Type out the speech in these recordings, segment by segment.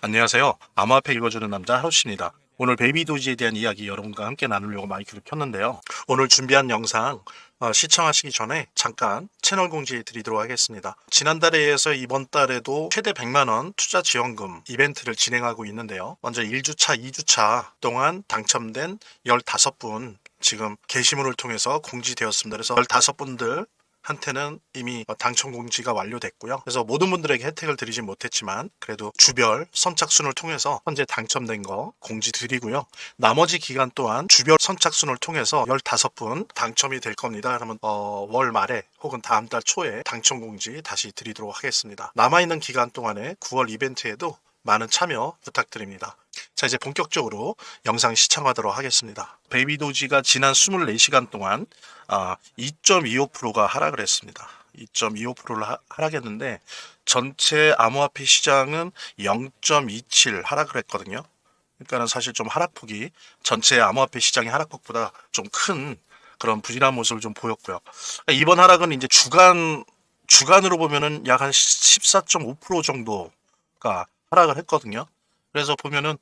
안녕하세요. 암호화폐 읽어주는 남자 하루씨입니다. 오늘 베이비 도지에 대한 이야기 여러분과 함께 나누려고 마이크를 켰는데요. 오늘 준비한 영상 시청하시기 전에 잠깐 채널 공지해 드리도록 하겠습니다. 지난달에 이어서 이번 달에도 최대 100만원 투자 지원금 이벤트를 진행하고 있는데요. 먼저 1주차, 2주차 동안 당첨된 15분 지금 게시물을 통해서 공지되었습니다. 그래서 15분들 한테는 이미 당첨 공지가 완료됐고요. 그래서 모든 분들에게 혜택을 드리진 못했지만 그래도 주별 선착순을 통해서 현재 당첨된 거 공지 드리고요. 나머지 기간 동안 주별 선착순을 통해서 15분 당첨이 될 겁니다. 그러면 월 말에 혹은 다음 달 초에 당첨 공지 다시 드리도록 하겠습니다. 남아있는 기간 동안에 9월 이벤트에도 많은 참여 부탁드립니다. 자, 이제 본격적으로 영상 시청하도록 하겠습니다. 베이비 도지가 지난 24시간 동안 2.25%가 하락을 했습니다. 2.25%를 하락했는데 전체 암호화폐 시장은 0.27 하락을 했거든요. 그러니까는 사실 좀 하락폭이 전체 암호화폐 시장의 하락폭보다 좀 큰 그런 부진한 모습을 좀 보였고요. 이번 하락은 이제 주간으로 보면은 약 한 14.5% 정도가 하락을 했거든요. 그래서 보면은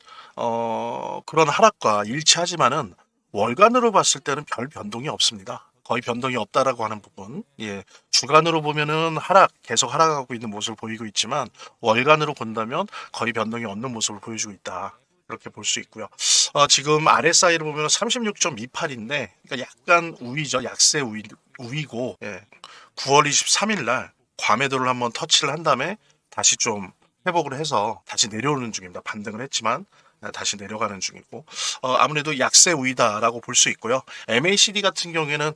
그런 하락과 일치하지만은 월간으로 봤을 때는 별 변동이 없습니다. 거의 변동이 없다라고 하는 부분. 예. 주간으로 보면은 계속 하락하고 있는 모습을 보이고 있지만 월간으로 본다면 거의 변동이 없는 모습을 보여주고 있다. 이렇게 볼 수 있고요. 지금 RSI를 보면 36.28인데 그러니까 약간 우위죠. 약세 우위고 예. 9월 23일 날 과매도를 한번 터치를 한 다음에 다시 좀 회복을 해서 다시 내려오는 중입니다. 반등을 했지만 다시 내려가는 중이고 아무래도 약세 우위다라고 볼 수 있고요. MACD 같은 경우에는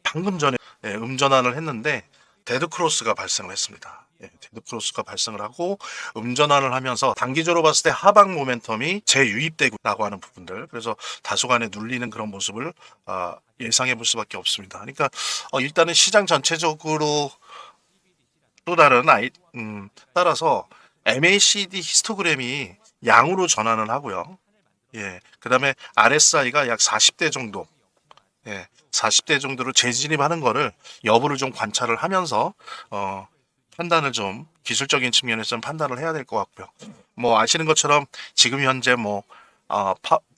방금 전에 음전환을 했는데 데드 크로스가 발생을 했습니다. 데드 크로스가 발생을 하고 음전환을 하면서 단기적으로 봤을 때 하방 모멘텀이 재유입되고라고 하는 부분들, 그래서 다소간에 눌리는 그런 모습을 예상해 볼 수밖에 없습니다. 그러니까 일단은 시장 전체적으로 또 다른 따라서 MACD 히스토그램이 양으로 전환을 하고요. 예. 그다음에 RSI가 약 40대 정도. 예. 40대 정도로 재진입하는 거를 여부를 좀 관찰을 하면서 판단을 좀 기술적인 측면에서 좀 판단을 해야 될 것 같고요. 뭐 아시는 것처럼 지금 현재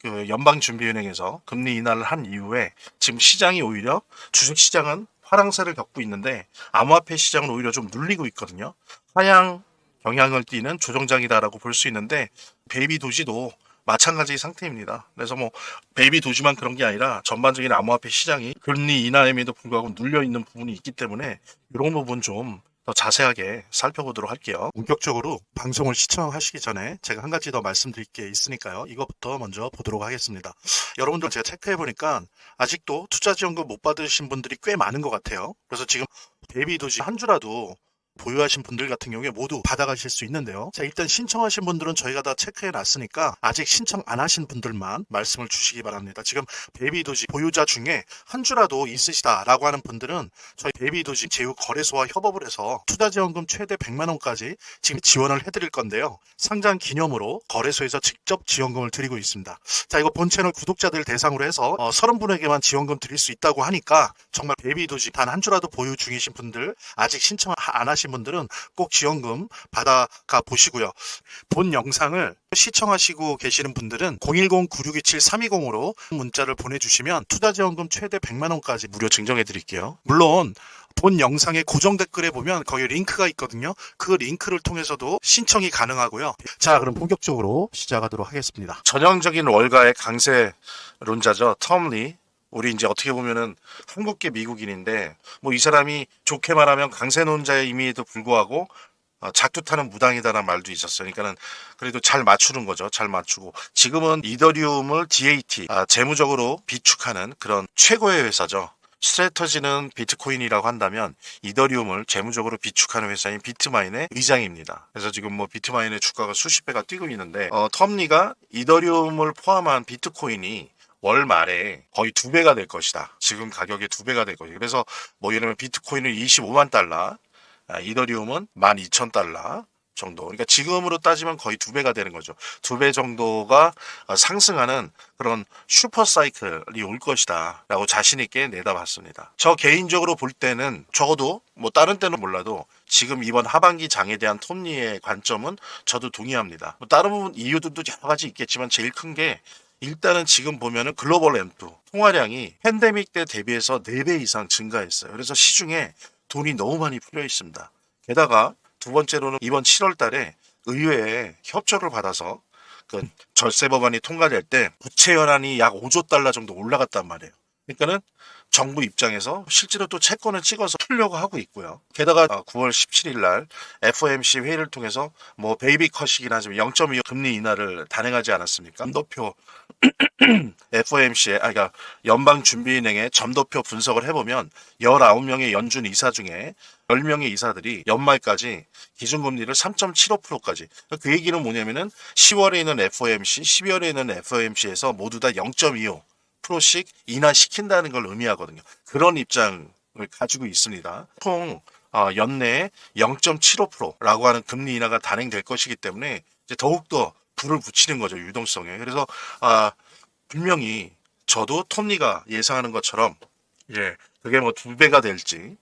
그 연방준비은행에서 금리 인하를 한 이후에 지금 시장이 오히려 주식 시장은 화랑세를 겪고 있는데 암호화폐 시장은 오히려 좀 눌리고 있거든요. 하향 경향을 띠는 조정장이다라고 볼 수 있는데 베이비 도지도 마찬가지 상태입니다. 그래서 뭐 베이비 도지만 그런 게 아니라 전반적인 암호화폐 시장이 금리 인하임에도 불구하고 눌려 있는 부분이 있기 때문에 이런 부분 좀 더 자세하게 살펴보도록 할게요. 본격적으로 방송을 시청하시기 전에 제가 한 가지 더 말씀드릴 게 있으니까요. 이것부터 먼저 보도록 하겠습니다. 여러분들 제가 체크해 보니까 아직도 투자지원금 못 받으신 분들이 꽤 많은 것 같아요. 그래서 지금 베이비 도지 한 주라도 보유하신 분들 같은 경우에 모두 받아가실 수 있는데요. 자, 일단 신청하신 분들은 저희가 다 체크해 놨으니까 아직 신청 안 하신 분들만 말씀을 주시기 바랍니다. 지금 베이비도지 보유자 중에 한 주라도 있으시다라고 하는 분들은 저희 베이비도지 제휴거래소와 협업을 해서 투자지원금 최대 100만 원까지 지금 지원을 해드릴 건데요. 상장 기념으로 거래소에서 직접 지원금을 드리고 있습니다. 자, 이거 본 채널 구독자들 대상으로 해서 30분에게만 지원금 드릴 수 있다고 하니까 정말 베이비도지 단 한 주라도 보유 중이신 분들, 아직 신청 안 하신 분들은 꼭 지원금 받아가 보시고요. 본 영상을 시청하시고 계시는 분들은 010-9627-320으로 문자를 보내주시면 투자지원금 최대 100만 원까지 무료 증정해 드릴게요. 물론 본 영상의 고정 댓글에 보면 거기 링크가 있거든요. 그 링크를 통해서도 신청이 가능하고요. 자, 그럼 본격적으로 시작하도록 하겠습니다. 전형적인 월가의 강세론자죠. 텀리. 우리 이제 어떻게 보면은 한국계 미국인인데 뭐 이 사람이 좋게 말하면 강세론자임에도 불구하고 작두 타는 무당이다라는 말도 있었어요. 그러니까는 그래도 잘 맞추는 거죠. 잘 맞추고 지금은 이더리움을 DAT 재무적으로 비축하는 그런 최고의 회사죠. 스트래터지는 비트코인이라고 한다면 이더리움을 재무적으로 비축하는 회사인 비트마인의 의장입니다. 그래서 지금 뭐 비트마인의 주가가 수십 배가 뛰고 있는데 텀리가 이더리움을 포함한 비트코인이 월 말에 거의 2배가 될 것이다. 지금 가격의 2배가 될 것이다. 그래서 뭐 예를 들면 비트코인은 25만 달러, 이더리움은 12,000달러 정도. 그러니까 지금으로 따지면 거의 2배가 되는 거죠. 2배 정도가 상승하는 그런 슈퍼 사이클이 올 것이다 라고 자신 있게 내다봤습니다. 저 개인적으로 볼 때는 적어도 뭐 다른 때는 몰라도 지금 이번 하반기 장에 대한 톱니의 관점은 저도 동의합니다. 뭐 다른 부분 이유들도 여러 가지 있겠지만 제일 큰 게 일단은 지금 보면은 글로벌 앰프 통화량이 팬데믹 때 대비해서 4배 이상 증가했어요. 그래서 시중에 돈이 너무 많이 풀려 있습니다. 게다가 두 번째로는 이번 7월 달에 의회에 협조를 받아서 그 절세 법안이 통과될 때 부채 현안이 약 5조 달러 정도 올라갔단 말이에요. 그러니까는 정부 입장에서 실제로 또 채권을 찍어서 풀려고 하고 있고요. 게다가 9월 17일 날 FOMC 회의를 통해서 뭐 베이비 컷이긴 하지만 0.25 금리 인하를 단행하지 않았습니까? 점도표 FOMC의 그러니까 연방준비은행의 점도표 분석을 해보면 19명의 연준 이사 중에 10명의 이사들이 연말까지 기준금리를 3.75%까지 그 얘기는 뭐냐면은 10월에 있는 FOMC, 12월에 있는 FOMC에서 모두 다 0.25%씩 인하시킨다는 걸 의미하거든요. 그런 입장을 가지고 있습니다. 총 연내에 0.75%라고 하는 금리 인하가 단행될 것이기 때문에 이제 더욱더 불을 붙이는 거죠, 유동성에. 그래서 분명히 저도 톱니가 예상하는 것처럼 그게 뭐 2배가 될지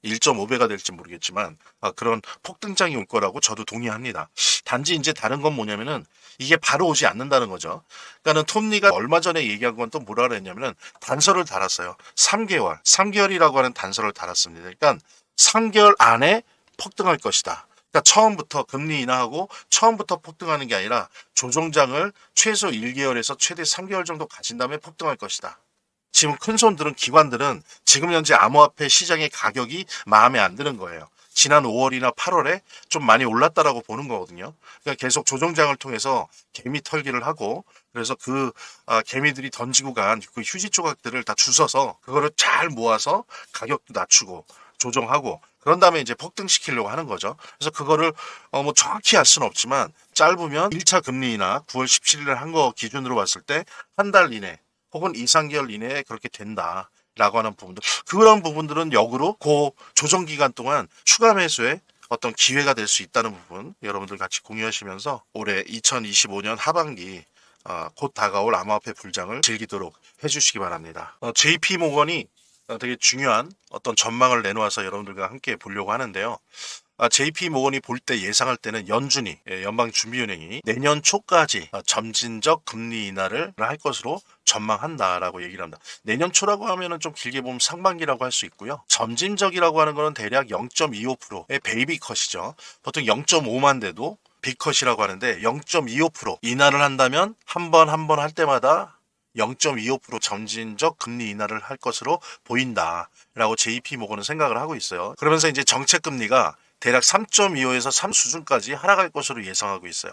1.5배가 될지 모르겠지만 그런 폭등장이 올 거라고 저도 동의합니다. 단지 이제 다른 건 뭐냐면은 이게 바로 오지 않는다는 거죠. 그러니까는 톱니가 얼마 전에 얘기한 건 또 뭐라 그랬냐면은 단서를 달았어요. 3개월이라고 하는 단서를 달았습니다. 그러니까 3개월 안에 폭등할 것이다. 그러니까 처음부터 금리 인하하고 처음부터 폭등하는 게 아니라 조정장을 최소 1개월에서 최대 3개월 정도 가진 다음에 폭등할 것이다. 지금 큰손들은 기관들은 지금 현재 암호화폐 시장의 가격이 마음에 안 드는 거예요. 지난 5월이나 8월에 좀 많이 올랐다라고 보는 거거든요. 그러니까 계속 조정장을 통해서 개미 털기를 하고 그래서 그 개미들이 던지고 간 그 휴지 조각들을 다 주워서 그거를 잘 모아서 가격도 낮추고 조정하고 그런 다음에 이제 폭등시키려고 하는 거죠. 그래서 그거를 뭐 정확히 알 수는 없지만 짧으면 1차 금리 인하 9월 17일에 한 거 기준으로 봤을 때 한 달 이내 혹은 2, 3개월 이내에 그렇게 된다라고 하는 부분들. 그런 부분들은 역으로 그 조정 기간 동안 추가 매수에 어떤 기회가 될 수 있다는 부분 여러분들 같이 공유하시면서 올해 2025년 하반기 곧 다가올 암호화폐 불장을 즐기도록 해주시기 바랍니다. JP 모건이 되게 중요한 어떤 전망을 내놓아서 여러분들과 함께 보려고 하는데요. JP 모건이 볼 때 예상할 때는 연준이 연방준비은행이 내년 초까지 점진적 금리 인하를 할 것으로 전망한다라고 얘기를 합니다. 내년 초라고 하면은 좀 길게 보면 상반기라고 할 수 있고요. 점진적이라고 하는 거는 대략 0.25%의 베이비 컷이죠. 보통 0.5만 돼도 빅컷이라고 하는데 0.25% 인하를 한다면 한 번 할 때마다 0.25% 점진적 금리 인하를 할 것으로 보인다라고 JP 모건은 생각을 하고 있어요. 그러면서 이제 정책 금리가 대략 3.25에서 3 수준까지 하락할 것으로 예상하고 있어요.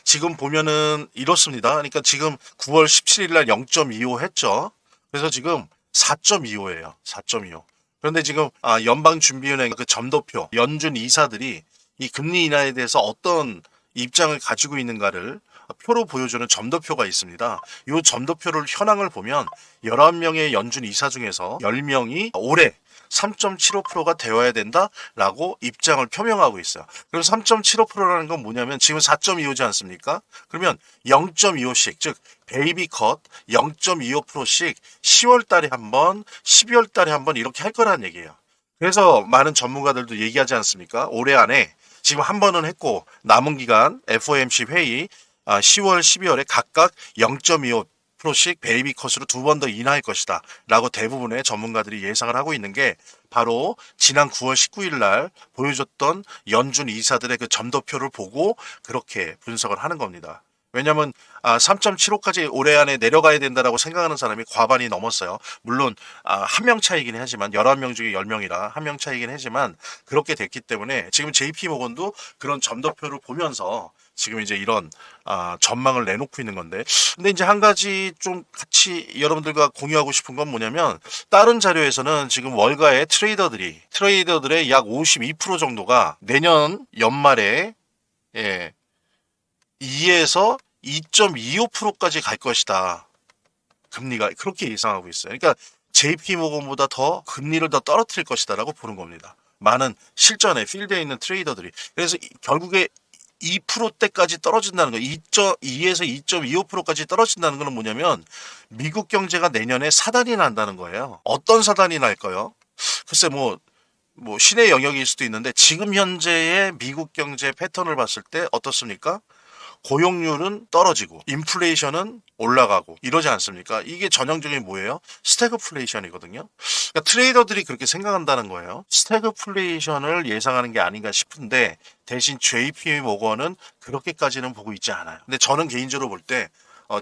지금 보면은 이렇습니다. 그러니까 지금 9월 17일 날 0.25 했죠. 그래서 지금 4.25예요. 4.25. 그런데 지금 연방준비은행 그 점도표 연준 이사들이 이 금리 인하에 대해서 어떤 입장을 가지고 있는가를 표로 보여주는 점도표가 있습니다. 이 점도표를 현황을 보면 11명의 연준 이사 중에서 10명이 올해 3.75%가 되어야 된다라고 입장을 표명하고 있어요. 그럼 3.75%라는 건 뭐냐면 지금 4.25지 않습니까? 그러면 0.25씩 즉 베이비 컷 0.25%씩 10월 달에 한 번, 12월 달에 한 번 이렇게 할 거라는 얘기예요. 그래서 많은 전문가들도 얘기하지 않습니까? 올해 안에 지금 한 번은 했고 남은 기간 FOMC 회의 10월, 12월에 각각 0.25%씩 베이비 컷으로 2번 더 인하할 것이다 라고 대부분의 전문가들이 예상을 하고 있는 게 바로 지난 9월 19일 날 보여줬던 연준 이사들의 그 점도표를 보고 그렇게 분석을 하는 겁니다. 왜냐하면 3.75까지 올해 안에 내려가야 된다라고 생각하는 사람이 과반이 넘었어요. 물론 한 명 차이긴 하지만 11명 중에 10명이라 한 명 차이긴 하지만 그렇게 됐기 때문에 지금 JP모건도 그런 점도표를 보면서 지금 이제 이런 전망을 내놓고 있는 건데 근데 이제 한 가지 좀 같이 여러분들과 공유하고 싶은 건 뭐냐면 다른 자료에서는 지금 월가의 트레이더들의 약 52% 정도가 내년 연말에 2에서 2.25%까지 갈 것이다. 금리가 그렇게 예상하고 있어요. 그러니까 JP모건보다 더 금리를 더 떨어뜨릴 것이다라고 보는 겁니다. 많은 실전에 필드에 있는 트레이더들이. 그래서 결국에 2%대까지 떨어진다는 거, 2.2에서 2.25%까지 떨어진다는 것은 뭐냐면 미국 경제가 내년에 사단이 난다는 거예요. 어떤 사단이 날까요? 글쎄 뭐 뭐 신의 영역일 수도 있는데 지금 현재의 미국 경제 패턴을 봤을 때 어떻습니까? 고용률은 떨어지고 인플레이션은 올라가고 이러지 않습니까? 이게 전형적인 뭐예요? 스태그플레이션이거든요. 그러니까 트레이더들이 그렇게 생각한다는 거예요. 스태그플레이션을 예상하는 게 아닌가 싶은데 대신 JP 모건은 그렇게까지는 보고 있지 않아요. 근데 저는 개인적으로 볼 때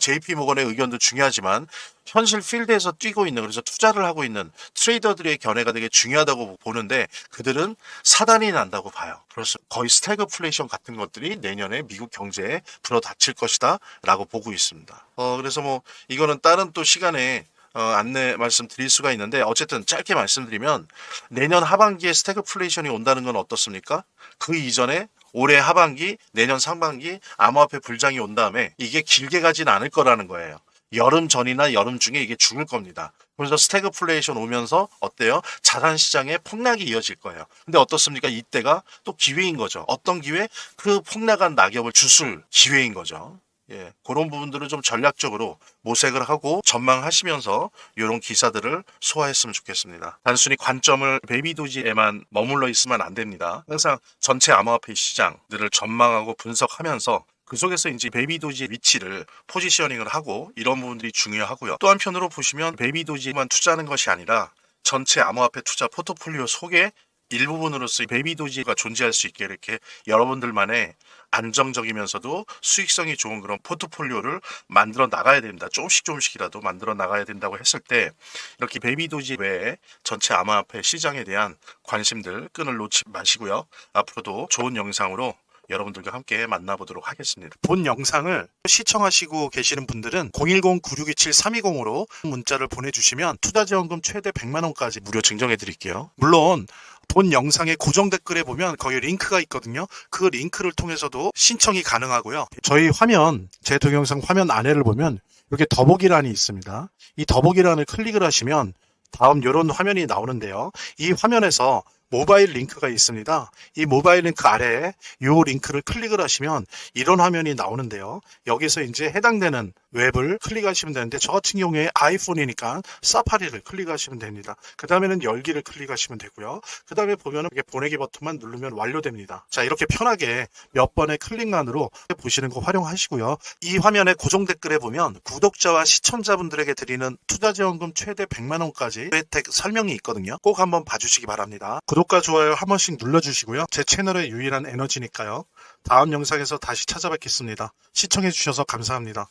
JP 모건의 의견도 중요하지만 현실 필드에서 뛰고 있는, 그래서 투자를 하고 있는 트레이더들의 견해가 되게 중요하다고 보는데 그들은 사단이 난다고 봐요. 그래서 거의 스태그플레이션 같은 것들이 내년에 미국 경제에 불어닥칠 것이다 라고 보고 있습니다. 그래서 뭐 이거는 다른 또 시간에 안내 말씀드릴 수가 있는데 어쨌든 짧게 말씀드리면 내년 하반기에 스태그플레이션이 온다는 건 어떻습니까? 그 이전에 올해 하반기, 내년 상반기 암호화폐 불장이 온 다음에 이게 길게 가진 않을 거라는 거예요. 여름 전이나 여름 중에 이게 죽을 겁니다. 그래서 스태그플레이션 오면서 어때요? 자산 시장에 폭락이 이어질 거예요. 근데 어떻습니까? 이때가 또 기회인 거죠. 어떤 기회? 그 폭락한 낙엽을 주술 기회인 거죠. 예, 그런 부분들을 좀 전략적으로 모색을 하고 전망하시면서 이런 기사들을 소화했으면 좋겠습니다. 단순히 관점을 베이비도지에만 머물러 있으면 안 됩니다. 항상 전체 암호화폐 시장들을 전망하고 분석하면서 그 속에서 이제 베이비도지의 위치를 포지셔닝을 하고 이런 부분들이 중요하고요. 또 한편으로 보시면 베이비도지만 투자하는 것이 아니라 전체 암호화폐 투자 포트폴리오 속에 일부분으로서 베이비도지가 존재할 수 있게 이렇게 여러분들만의 안정적이면서도 수익성이 좋은 그런 포트폴리오를 만들어 나가야 됩니다. 조금씩이라도 만들어 나가야 된다고 했을 때 이렇게 베이비도지 외에 전체 암호화폐 시장에 대한 관심들 끈을 놓지 마시고요. 앞으로도 좋은 영상으로 여러분들과 함께 만나보도록 하겠습니다. 본 영상을 시청하시고 계시는 분들은 010-9627-320으로 문자를 보내주시면 투자지원금 최대 100만 원까지 무료 증정해 드릴게요. 물론 본 영상의 고정 댓글에 보면 거기 링크가 있거든요. 그 링크를 통해서도 신청이 가능하고요. 저희 화면, 제 동영상 화면 안에를 보면 이렇게 더보기란이 있습니다. 이 더보기란을 클릭을 하시면 다음 이런 화면이 나오는데요. 이 화면에서 모바일 링크가 있습니다. 이 모바일 링크 아래에 이 링크를 클릭을 하시면 이런 화면이 나오는데요. 여기서 이제 해당되는 웹을 클릭하시면 되는데 저 같은 경우에 아이폰이니까 사파리를 클릭하시면 됩니다. 그 다음에는 열기를 클릭하시면 되고요. 그 다음에 보면 이렇게 보내기 버튼만 누르면 완료됩니다. 자, 이렇게 편하게 몇 번의 클릭만으로 보시는 거 활용하시고요. 이 화면의 고정 댓글에 보면 구독자와 시청자분들에게 드리는 투자지원금 최대 100만 원까지 혜택 설명이 있거든요. 꼭 한번 봐주시기 바랍니다. 구독과 좋아요 한 번씩 눌러주시고요. 제 채널의 유일한 에너지니까요. 다음 영상에서 다시 찾아뵙겠습니다. 시청해주셔서 감사합니다.